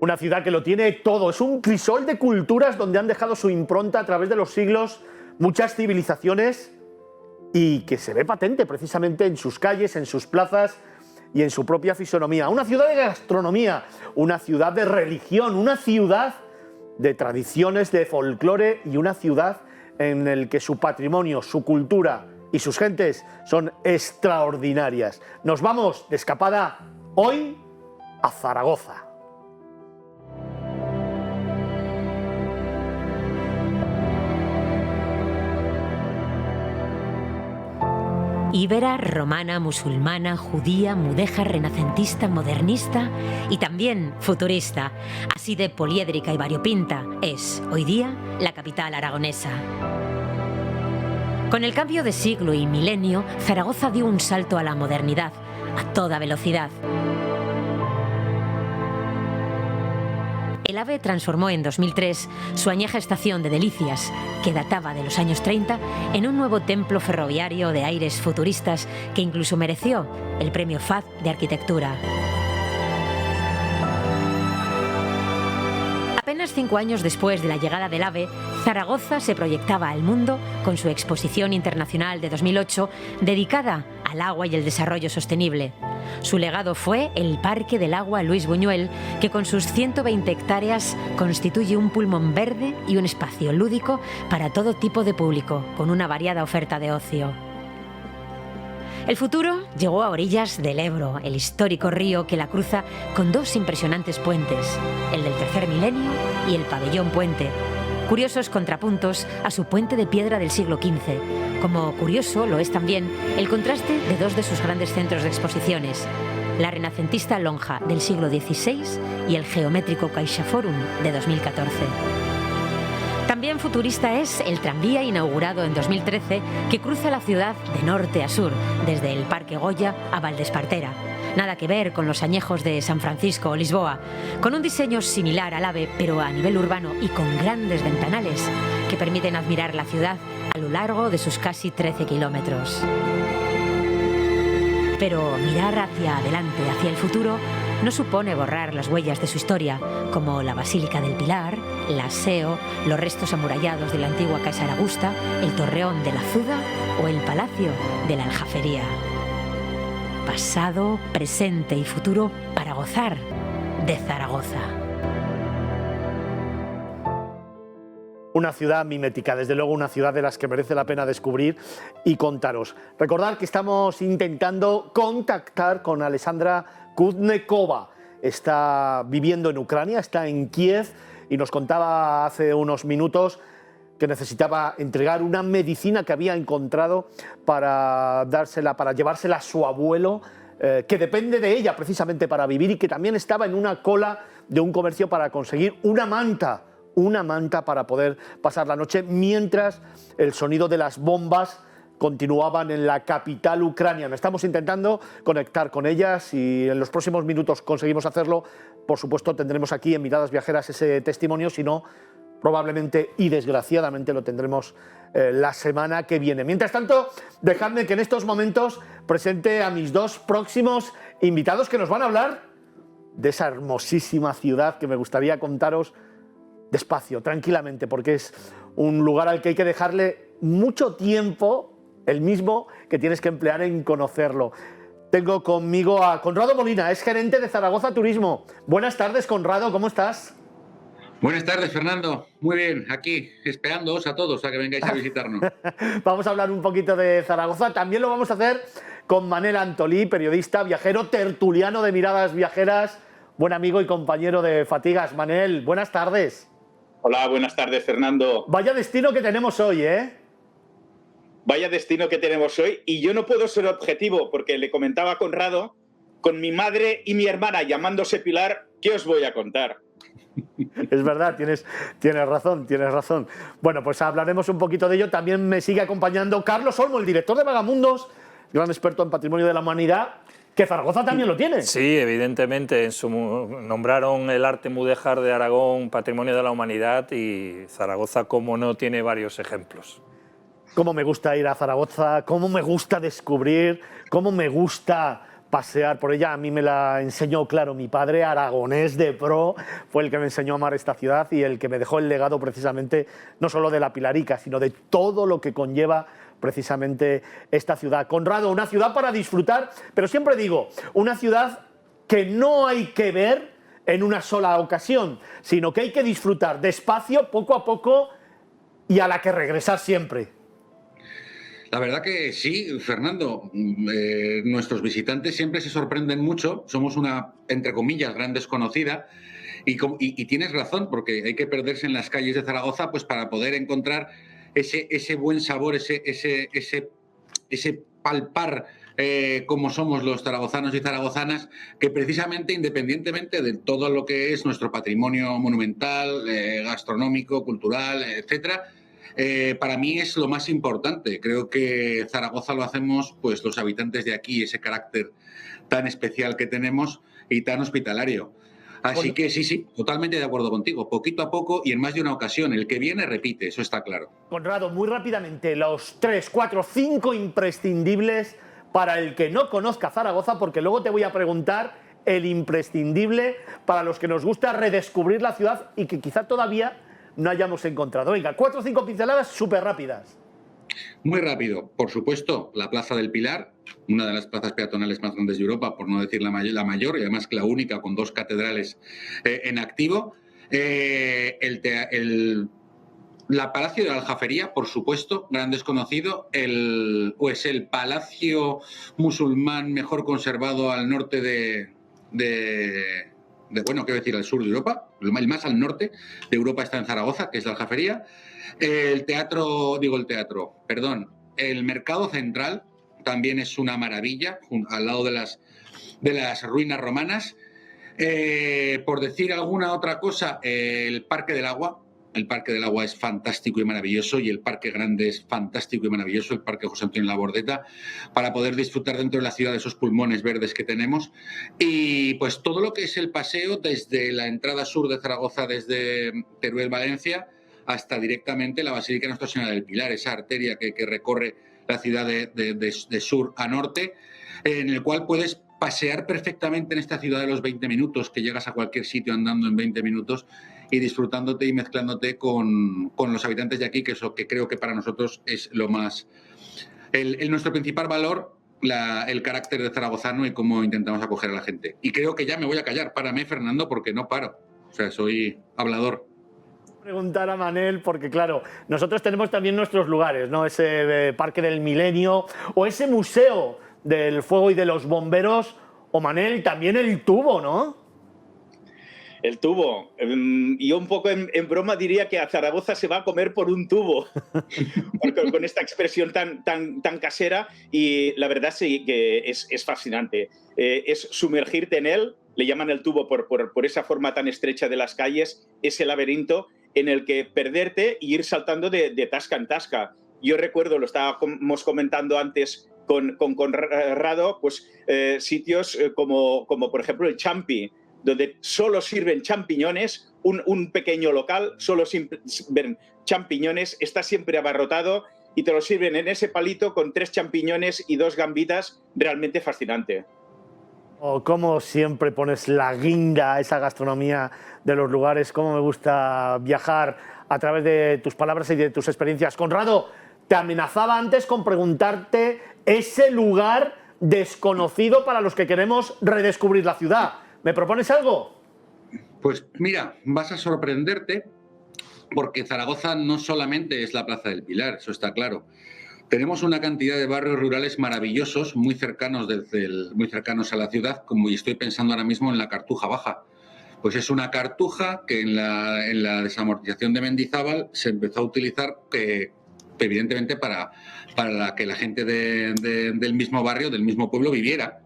Una ciudad que lo tiene todo, es un crisol de culturas donde han dejado su impronta a través de los siglos muchas civilizaciones y que se ve patente precisamente en sus calles, en sus plazas y en su propia fisonomía. Una ciudad de gastronomía, una ciudad de religión, una ciudad de tradiciones, de folclore y una ciudad en la que su patrimonio, su cultura y sus gentes son extraordinarias. Nos vamos de escapada hoy a Zaragoza. Íbera, romana, musulmana, judía, mudéjar, renacentista, modernista y también futurista. Así de poliédrica y variopinta es, hoy día, la capital aragonesa. Con el cambio de siglo y milenio, Zaragoza dio un salto a la modernidad, a toda velocidad. El AVE transformó en 2003 su añeja estación de Delicias, que databa de los años 30, en un nuevo templo ferroviario de aires futuristas que incluso mereció el premio FAD de arquitectura. Apenas 5 años después de la llegada del AVE, Zaragoza se proyectaba al mundo con su exposición internacional de 2008 dedicada al agua y el desarrollo sostenible. Su legado fue el Parque del Agua Luis Buñuel, que con sus 120 hectáreas constituye un pulmón verde y un espacio lúdico para todo tipo de público, con una variada oferta de ocio. El futuro llegó a orillas del Ebro, el histórico río que la cruza con 2 impresionantes puentes, el del tercer milenio y el Pabellón Puente, curiosos contrapuntos a su puente de piedra del siglo XV, como curioso lo es también el contraste de 2 de sus grandes centros de exposiciones, la renacentista Lonja del siglo XVI y el geométrico CaixaForum de 2014. También futurista es el tranvía inaugurado en 2013 que cruza la ciudad de norte a sur, desde el Parque Goya a Valdespartera. Nada que ver con los añejos de San Francisco o Lisboa, con un diseño similar al AVE, pero a nivel urbano y con grandes ventanales que permiten admirar la ciudad a lo largo de sus casi 13 kilómetros. Pero mirar hacia adelante, hacia el futuro, no supone borrar las huellas de su historia, como la Basílica del Pilar, la SEO, los restos amurallados de la antigua Casa Aragusta, el Torreón de la Zuda o el Palacio de la Aljafería. Pasado, presente y futuro para gozar de Zaragoza. Una ciudad mimética, desde luego una ciudad de las que merece la pena descubrir y contaros. Recordad que estamos intentando contactar con Alexandra Kudnekova. Está viviendo en Ucrania, está en Kiev y nos contaba hace unos minutos que necesitaba entregar una medicina que había encontrado para llevársela a su abuelo, que depende de ella precisamente para vivir y que también estaba en una cola de un comercio para conseguir una manta para poder pasar la noche mientras el sonido de las bombas continuaban en la capital ucraniana. Estamos intentando conectar con ellas y en los próximos minutos conseguimos hacerlo. Por supuesto tendremos aquí en Miradas Viajeras ese testimonio, si no, probablemente y desgraciadamente lo tendremos la semana que viene. Mientras tanto, dejadme que en estos momentos presente a mis 2 próximos invitados que nos van a hablar de esa hermosísima ciudad que me gustaría contaros despacio, tranquilamente, porque es un lugar al que hay que dejarle mucho tiempo, el mismo que tienes que emplear en conocerlo. Tengo conmigo a Conrado Molina, es gerente de Zaragoza Turismo. Buenas tardes, Conrado, ¿cómo estás? Buenas tardes, Fernando. Muy bien, aquí esperándoos a todos a que vengáis a visitarnos. Vamos a hablar un poquito de Zaragoza. También lo vamos a hacer con Manel Antolí, periodista, viajero, tertuliano de Miradas Viajeras, buen amigo y compañero de Fatigas. Manel, buenas tardes. Hola, buenas tardes, Fernando. Vaya destino que tenemos hoy, ¿eh? Vaya destino que tenemos hoy. Y yo no puedo ser objetivo, porque le comentaba a Conrado, con mi madre y mi hermana llamándose Pilar, ¿qué os voy a contar? Es verdad, tienes razón. Bueno, pues hablaremos un poquito de ello. También me sigue acompañando Carlos Olmo, el director de Vagamundos, gran experto en patrimonio de la humanidad, que Zaragoza también lo tiene. Sí, evidentemente. Nombraron el arte mudéjar de Aragón Patrimonio de la Humanidad y Zaragoza, como no, tiene varios ejemplos. Cómo me gusta ir a Zaragoza, cómo me gusta descubrir, cómo me gusta pasear por ella. A mí me la enseñó, claro, mi padre, aragonés de pro, fue el que me enseñó a amar esta ciudad y el que me dejó el legado precisamente no solo de la Pilarica, sino de todo lo que conlleva precisamente esta ciudad. Conrado, una ciudad para disfrutar, pero siempre digo, una ciudad que no hay que ver en una sola ocasión, sino que hay que disfrutar despacio, poco a poco, y a la que regresar siempre. La verdad que sí, Fernando. Nuestros visitantes siempre se sorprenden mucho. Somos una, entre comillas, gran desconocida. Y tienes razón, porque hay que perderse en las calles de Zaragoza pues para poder encontrar ese buen sabor, ese palpar como somos los zaragozanos y zaragozanas, que precisamente, independientemente de todo lo que es nuestro patrimonio monumental, gastronómico, cultural, etcétera, para mí es lo más importante. Creo que Zaragoza lo hacemos pues los habitantes de aquí, ese carácter tan especial que tenemos y tan hospitalario. Así que sí, totalmente de acuerdo contigo. Poquito a poco y en más de una ocasión. El que viene repite, eso está claro. Conrado, muy rápidamente, los 3, 4, 5 imprescindibles para el que no conozca Zaragoza, porque luego te voy a preguntar el imprescindible para los que nos gusta redescubrir la ciudad y que quizá todavía no hayamos encontrado. Venga, 4 o 5 pinceladas súper rápidas. Muy rápido. Por supuesto, la Plaza del Pilar, una de las plazas peatonales más grandes de Europa, por no decir la mayor, y además la única con 2 catedrales en activo. La Palacio de la Aljafería, por supuesto, gran desconocido. El palacio musulmán mejor conservado al norte bueno, quiero decir, al sur de Europa. El más al norte de Europa está en Zaragoza, que es la Aljafería. El Mercado Central también es una maravilla, al lado de las ruinas romanas. Por decir alguna otra cosa, el Parque del Agua. El Parque del Agua es fantástico y maravilloso, y el Parque Grande es fantástico y maravilloso, el Parque José Antonio Labordeta, para poder disfrutar dentro de la ciudad de esos pulmones verdes que tenemos. Y pues todo lo que es el paseo desde la entrada sur de Zaragoza, desde Teruel, Valencia, hasta directamente la Basílica de Nuestra Señora del Pilar, esa arteria que recorre la ciudad de sur a norte, en el cual puedes pasear perfectamente en esta ciudad de los 20 minutos, que llegas a cualquier sitio andando en 20 minutos y disfrutándote y mezclándote con los habitantes de aquí, que es lo que creo que para nosotros es lo más... nuestro principal valor, el carácter de zaragozano y cómo intentamos acoger a la gente. Y creo que ya me voy a callar. Párame, Fernando, porque no paro. O sea, soy hablador. Preguntar a Manel, porque claro, nosotros tenemos también nuestros lugares, ¿no? Ese Parque del Milenio o ese Museo del Fuego y de los Bomberos, o Manel, también el Tubo, ¿no? El tubo. Yo un poco en broma diría que a Zaragoza se va a comer por un tubo, porque con esta expresión tan casera, y la verdad sí que es fascinante. Es sumergirte en él, le llaman el tubo por esa forma tan estrecha de las calles, ese laberinto en el que perderte y ir saltando de tasca en tasca. Yo recuerdo, lo estábamos comentando antes con Conrado, pues sitios como por ejemplo el Champi, donde solo sirven champiñones, un pequeño local, solo sirven champiñones, está siempre abarrotado y te lo sirven en ese palito con 3 champiñones y 2 gambitas, realmente fascinante. Oh, cómo siempre pones la guinda a esa gastronomía de los lugares, cómo me gusta viajar a través de tus palabras y de tus experiencias. Conrado, te amenazaba antes con preguntarte ese lugar desconocido para los que queremos redescubrir la ciudad. ¿Me propones algo? Pues mira, vas a sorprenderte, porque Zaragoza no solamente es la Plaza del Pilar, eso está claro. Tenemos una cantidad de barrios rurales maravillosos, muy cercanos a la ciudad, como estoy pensando ahora mismo en la Cartuja Baja. Pues es una cartuja que en la desamortización de Mendizábal se empezó a utilizar evidentemente para que la gente del mismo barrio, del mismo pueblo viviera.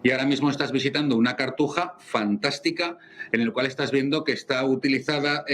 Y ahora mismo estás visitando una cartuja fantástica en el cual estás viendo que está utilizada,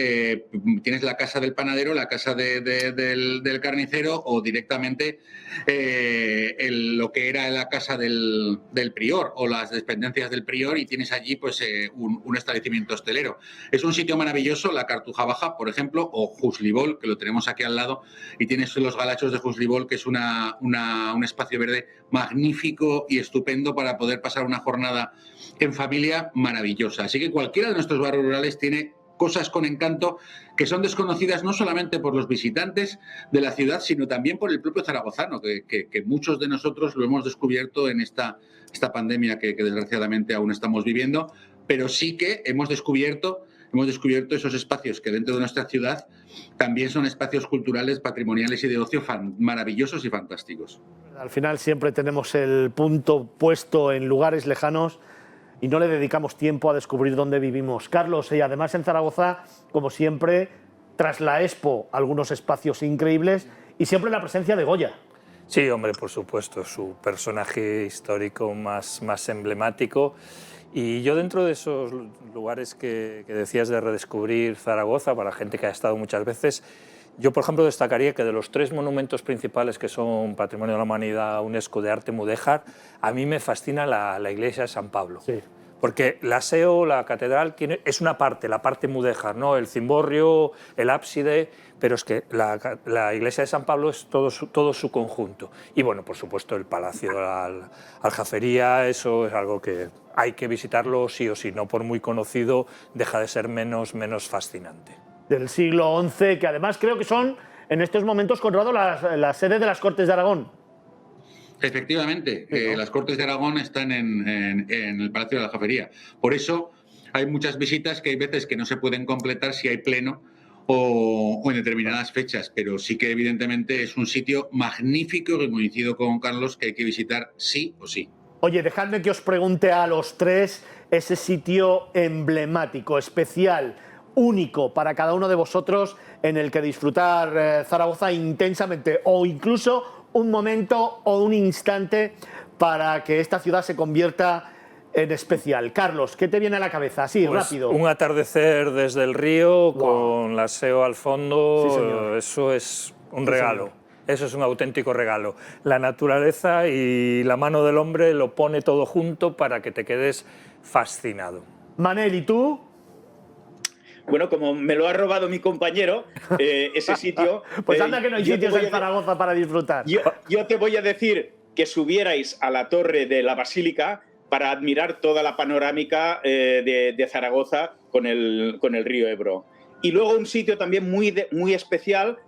tienes la casa del panadero, la casa del carnicero o directamente lo que era la casa del prior o las dependencias del prior, y tienes allí pues un establecimiento hostelero. Es un sitio maravilloso, la Cartuja Baja, por ejemplo, o Juslibol, que lo tenemos aquí al lado, y tienes los galachos de Juslibol, que es un espacio verde magnífico y estupendo para poder pasar pasar una jornada en familia maravillosa. Así que cualquiera de nuestros barrios rurales tiene cosas con encanto que son desconocidas no solamente por los visitantes de la ciudad, sino también por el propio zaragozano, que muchos de nosotros lo hemos descubierto en esta pandemia que desgraciadamente aún estamos viviendo, pero sí que hemos descubierto esos espacios que dentro de nuestra ciudad también son espacios culturales, patrimoniales y de ocio maravillosos y fantásticos. Al final siempre tenemos el punto puesto en lugares lejanos y no le dedicamos tiempo a descubrir dónde vivimos. Carlos, y además en Zaragoza, como siempre, tras la Expo, algunos espacios increíbles y siempre la presencia de Goya. Sí, hombre, por supuesto, su personaje histórico más emblemático. Y yo dentro de esos lugares que decías de redescubrir Zaragoza, para gente que ha estado muchas veces, yo, por ejemplo, destacaría que de los 3 monumentos principales que son Patrimonio de la Humanidad UNESCO de arte mudéjar, a mí me fascina la iglesia de San Pablo. Sí. Porque la SEO, la catedral, es una parte, la parte mudéjar, ¿no? El cimborrio, el ábside, pero es que la iglesia de San Pablo es todo su conjunto. Y bueno, por supuesto, el Palacio de la Aljafería, eso es algo que hay que visitarlo sí o sí, no por muy conocido, deja de ser menos fascinante. Del siglo XI, que además creo que son en estos momentos, Conrado, la sede de las Cortes de Aragón. Efectivamente, las Cortes de Aragón están en el Palacio de la Aljafería. Por eso hay muchas visitas que hay veces que no se pueden completar si hay pleno o en determinadas fechas, pero sí que evidentemente es un sitio magnífico que coincido con Carlos que hay que visitar sí o sí. Oye, dejadme que os pregunte a los tres ese sitio emblemático, especial, único para cada uno de vosotros en el que disfrutar Zaragoza intensamente o incluso un momento o un instante para que esta ciudad se convierta en especial. Carlos, ¿qué te viene a la cabeza? Así, pues rápido. Un atardecer desde el río, con la SEO al fondo, sí, señor. Eso es un regalo. Señor. Eso es un auténtico regalo. La naturaleza y la mano del hombre lo pone todo junto para que te quedes fascinado. Manel, ¿y tú? Bueno, como me lo ha robado mi compañero, ese sitio... Pues anda que no hay sitios en Zaragoza para disfrutar. Yo te voy a decir que subierais a la torre de la Basílica para admirar toda la panorámica de Zaragoza con el río Ebro. Y luego un sitio también muy especial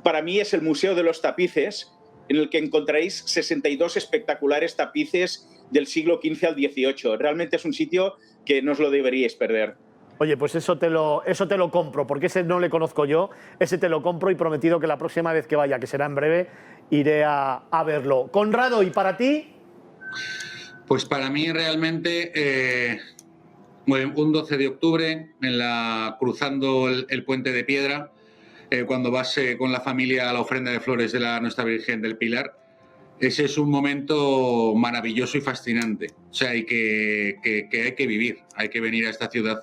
para mí es el Museo de los Tapices, en el que encontraréis 62 espectaculares tapices del siglo XV al XVIII. Realmente es un sitio que no os lo deberíais perder. Oye, pues eso te lo compro, porque ese no le conozco yo, ese te lo compro y prometido que la próxima vez que vaya, que será en breve, iré a verlo. Conrado, ¿y para ti? Pues para mí realmente un 12 de octubre, cruzando el Puente de Piedra, cuando vas con la familia a la ofrenda de flores de Nuestra Virgen del Pilar, ese es un momento maravilloso y fascinante. O sea, que hay que vivir, hay que venir a esta ciudad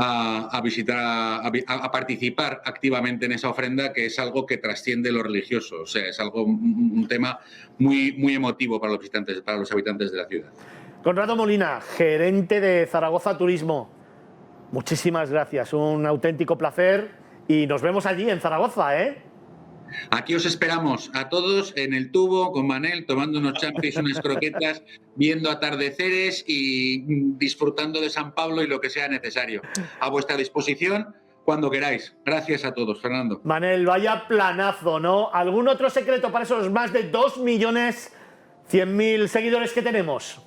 a visitar, a participar activamente en esa ofrenda, que es algo que trasciende lo religioso. O sea, es algo, un tema muy emotivo para los habitantes de la ciudad. Conrado Molina, gerente de Zaragoza Turismo, muchísimas gracias, un auténtico placer y nos vemos allí en Zaragoza, ¿eh? Aquí os esperamos a todos en el tubo con Manel, tomando unos champis, unas croquetas, viendo atardeceres y disfrutando de San Pablo y lo que sea necesario. A vuestra disposición cuando queráis. Gracias a todos, Fernando. Manel, vaya planazo, ¿no? ¿Algún otro secreto para esos más de 2.100.000 seguidores que tenemos?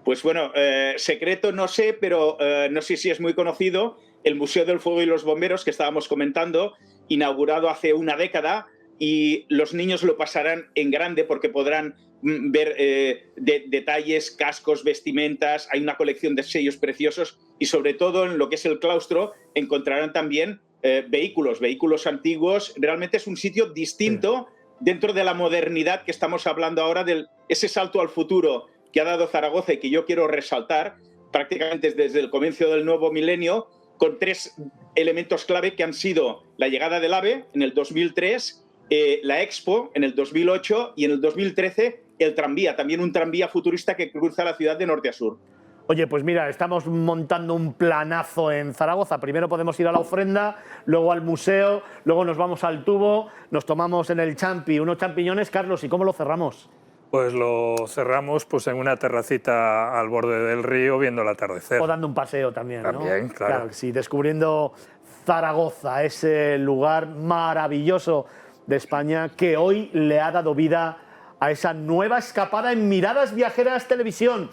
Pues bueno, secreto no sé, pero no sé si es muy conocido, el Museo del Fuego y los Bomberos que estábamos comentando, inaugurado hace una década, y los niños lo pasarán en grande porque podrán ver detalles, cascos, vestimentas, hay una colección de sellos preciosos y sobre todo en lo que es el claustro encontrarán también vehículos antiguos. Realmente es un sitio distinto dentro de la modernidad que estamos hablando ahora, de ese salto al futuro que ha dado Zaragoza y que yo quiero resaltar prácticamente desde el comienzo del nuevo milenio, con 3 elementos clave que han sido la llegada del AVE en el 2003, la Expo en el 2008 y en el 2013 el tranvía, también un tranvía futurista que cruza la ciudad de norte a sur. Oye, pues mira, estamos montando un planazo en Zaragoza. Primero podemos ir a la ofrenda, luego al museo, luego nos vamos al tubo, nos tomamos en el champi unos champiñones. Carlos, ¿y cómo lo cerramos? Pues lo cerramos pues, en una terracita al borde del río viendo el atardecer. O dando un paseo también, ¿no? También, claro. Que sí, descubriendo Zaragoza, ese lugar maravilloso de España que hoy le ha dado vida a esa nueva escapada en Miradas Viajeras Televisión.